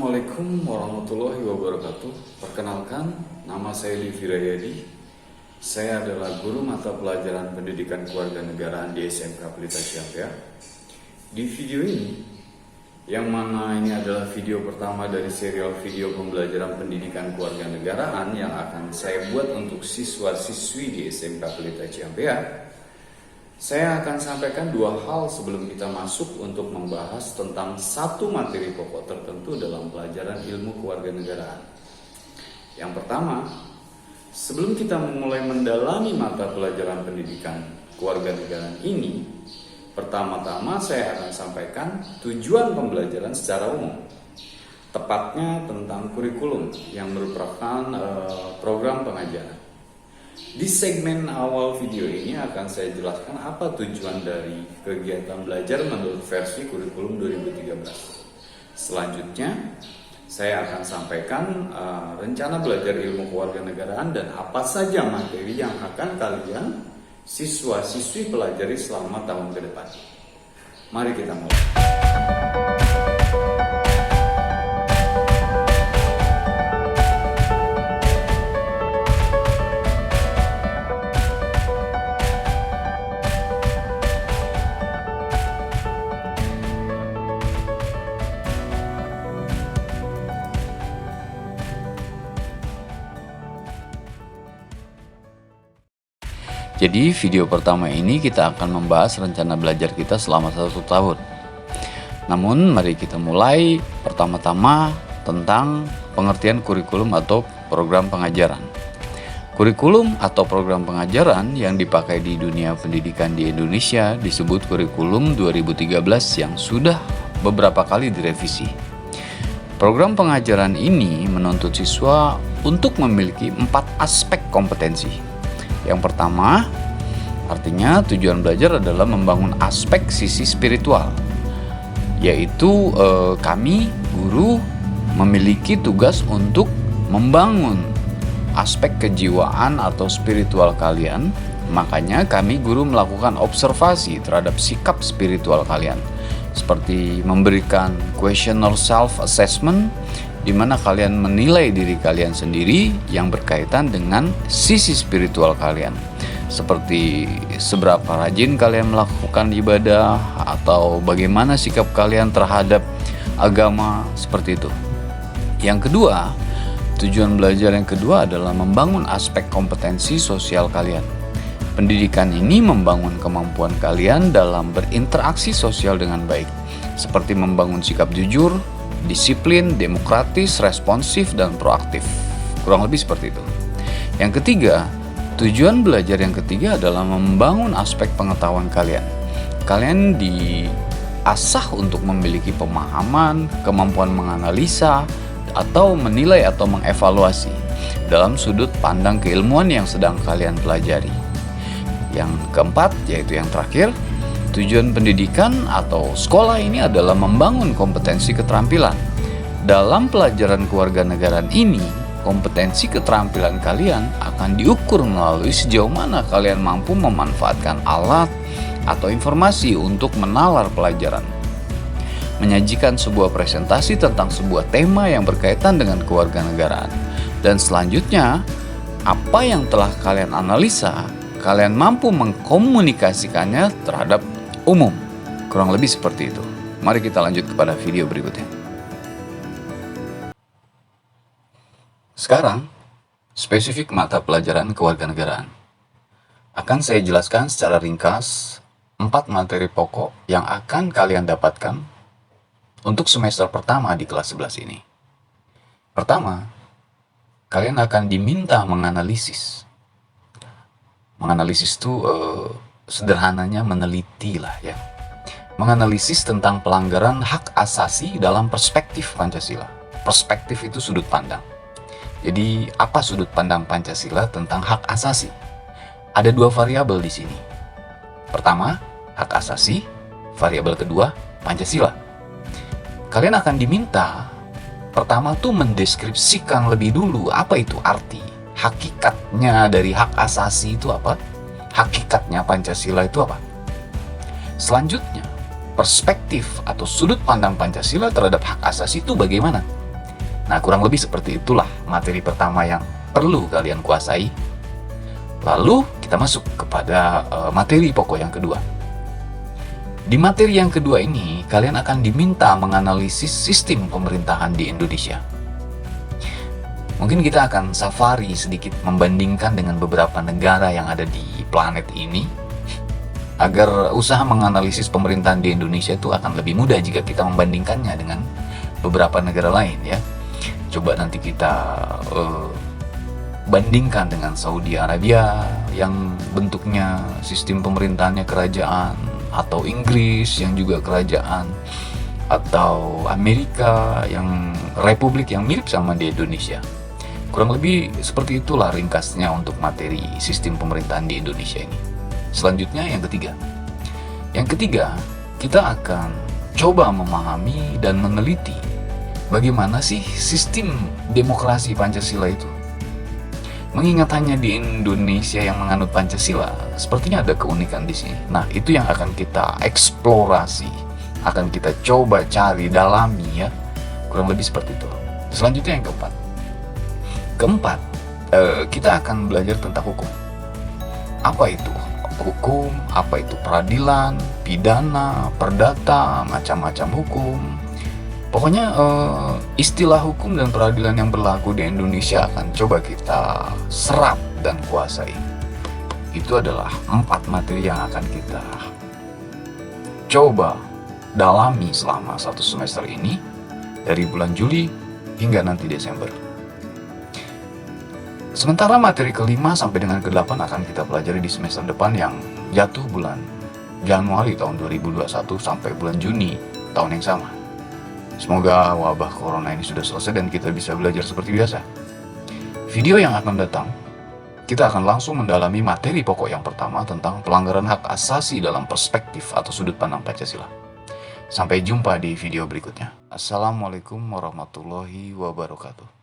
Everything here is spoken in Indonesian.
Assalamualaikum warahmatullahi wabarakatuh. Perkenalkan, nama saya Livi Rayadi. Saya adalah guru mata pelajaran pendidikan kewarganegaraan di SMK Pelita Ciampea. Di video ini, yang mana ini adalah video pertama dari serial video pembelajaran pendidikan kewarganegaraan yang akan saya buat untuk siswa-siswi di SMK Pelita Ciampea, saya akan sampaikan dua hal sebelum kita masuk untuk membahas tentang satu materi pokok tertentu dalam pelajaran ilmu kewarganegaraan. Yang pertama, sebelum kita memulai mendalami mata pelajaran pendidikan kewarganegaraan ini, pertama-tama saya akan sampaikan tujuan pembelajaran secara umum, tepatnya tentang kurikulum yang merupakan program pengajaran. Di segmen awal video ini akan saya jelaskan apa tujuan dari kegiatan belajar menurut versi kurikulum 2013. Selanjutnya, saya akan sampaikan rencana belajar ilmu kewarganegaraan dan apa saja materi yang akan kalian siswa-siswi pelajari selama tahun ke depan. Mari kita mulai. Jadi video pertama ini kita akan membahas rencana belajar kita selama 1 tahun. Namun mari kita mulai pertama-tama tentang pengertian kurikulum atau program pengajaran. Kurikulum atau program pengajaran yang dipakai di dunia pendidikan di Indonesia disebut kurikulum 2013 yang sudah beberapa kali direvisi. Program pengajaran ini menuntut siswa untuk memiliki 4 aspek kompetensi. Yang pertama, artinya tujuan belajar adalah membangun aspek sisi spiritual, yaitu kami, guru, memiliki tugas untuk membangun aspek kejiwaan atau spiritual kalian. Makanya kami, guru, melakukan observasi terhadap sikap spiritual kalian, seperti memberikan questionnaire self-assessment, di mana kalian menilai diri kalian sendiri yang berkaitan dengan sisi spiritual kalian, seperti seberapa rajin kalian melakukan ibadah atau bagaimana sikap kalian terhadap agama, seperti itu. Yang kedua, tujuan belajar yang kedua adalah membangun aspek kompetensi sosial kalian. Pendidikan ini membangun kemampuan kalian dalam berinteraksi sosial dengan baik, seperti membangun sikap jujur, disiplin, demokratis, responsif, dan proaktif. Kurang lebih seperti itu. Yang ketiga, tujuan belajar yang ketiga adalah membangun aspek pengetahuan kalian. Kalian diasah untuk memiliki pemahaman, kemampuan menganalisa, atau menilai atau mengevaluasi dalam sudut pandang keilmuan yang sedang kalian pelajari. Yang keempat, yaitu yang terakhir, tujuan pendidikan atau sekolah ini adalah membangun kompetensi keterampilan. Dalam pelajaran kewarganegaraan ini, kompetensi keterampilan kalian akan diukur melalui sejauh mana kalian mampu memanfaatkan alat atau informasi untuk menalar pelajaran. Menyajikan sebuah presentasi tentang sebuah tema yang berkaitan dengan kewarganegaraan. Dan selanjutnya, apa yang telah kalian analisa, kalian mampu mengkomunikasikannya terhadap umum. Kurang lebih seperti itu. Mari kita lanjut kepada video berikutnya. Sekarang, spesifik mata pelajaran kewarganegaraan. Akan saya jelaskan secara ringkas 4 materi pokok yang akan kalian dapatkan untuk semester pertama di kelas 11 ini. Pertama, kalian akan diminta menganalisis. Menganalisis itu sederhananya meneliti lah ya. Menganalisis tentang pelanggaran hak asasi dalam perspektif Pancasila. Perspektif itu sudut pandang. Jadi apa sudut pandang Pancasila tentang hak asasi? Ada 2 variabel di sini. Pertama, hak asasi. Variabel kedua, Pancasila. Kalian akan diminta pertama tuh mendeskripsikan lebih dulu apa itu arti, hakikatnya dari hak asasi itu apa? Hakikatnya Pancasila itu apa? Selanjutnya, perspektif atau sudut pandang Pancasila terhadap hak asasi itu bagaimana? Nah, kurang lebih seperti itulah materi pertama yang perlu kalian kuasai. Lalu kita masuk kepada materi pokok yang kedua. Di materi yang kedua ini, kalian akan diminta menganalisis sistem pemerintahan di Indonesia. Mungkin kita akan safari sedikit membandingkan dengan beberapa negara yang ada di planet ini, agar usaha menganalisis pemerintahan di Indonesia itu akan lebih mudah jika kita membandingkannya dengan beberapa negara lain ya. Coba nanti kita bandingkan dengan Saudi Arabia yang bentuknya sistem pemerintahannya kerajaan, atau Inggris yang juga kerajaan, atau Amerika yang republik yang mirip sama di Indonesia. Kurang lebih seperti itulah ringkasnya untuk materi sistem pemerintahan di Indonesia ini. Selanjutnya yang ketiga. Yang ketiga, kita akan coba memahami dan meneliti bagaimana sih sistem demokrasi Pancasila itu. Mengingat hanya di Indonesia yang menganut Pancasila, sepertinya ada keunikan di sini. Nah, itu yang akan kita eksplorasi, akan kita coba cari, dalami ya. Kurang lebih seperti itu. Selanjutnya yang keempat. Kita akan belajar tentang hukum. Apa itu hukum, apa itu peradilan, pidana, perdata, macam-macam hukum. Pokoknya istilah hukum dan peradilan yang berlaku di Indonesia akan coba kita serap dan kuasai. Itu adalah 4 materi yang akan kita coba dalami selama 1 semester ini, dari bulan Juli hingga nanti Desember. Sementara materi ke-5 sampai dengan ke-8 akan kita pelajari di semester depan yang jatuh bulan Januari tahun 2021 sampai bulan Juni tahun yang sama. Semoga wabah corona ini sudah selesai dan kita bisa belajar seperti biasa. Video yang akan datang, kita akan langsung mendalami materi pokok yang pertama tentang pelanggaran hak asasi dalam perspektif atau sudut pandang Pancasila. Sampai jumpa di video berikutnya. Assalamualaikum warahmatullahi wabarakatuh.